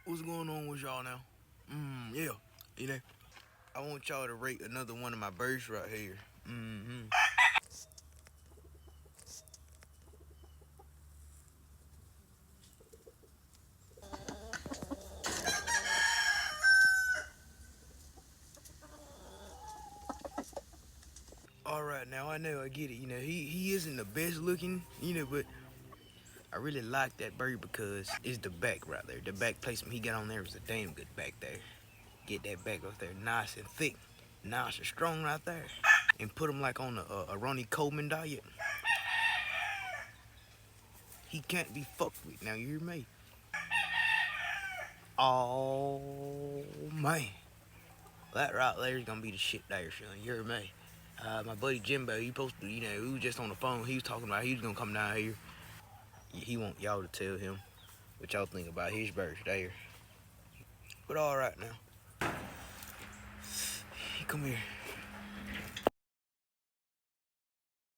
What's going on with y'all now? Yeah. You know, I want y'all to rate another one of my birds right here. All right, now I know I get it. He isn't the best looking. But I really like that bird because it's the back right there. The back placement he got on there was a damn good back there. Get that back up there nice and thick, nice and strong right there, and put him like on a Ronnie Coleman diet. He can't be fucked with. Now you hear me? Oh man. That right there is gonna be the shit there, son. You heard me? My buddy Jimbo, he supposed to, we was just on the phone. He was talking about he was gonna come down here. He want y'all to tell him what y'all think about his birds there. But all right now, come here.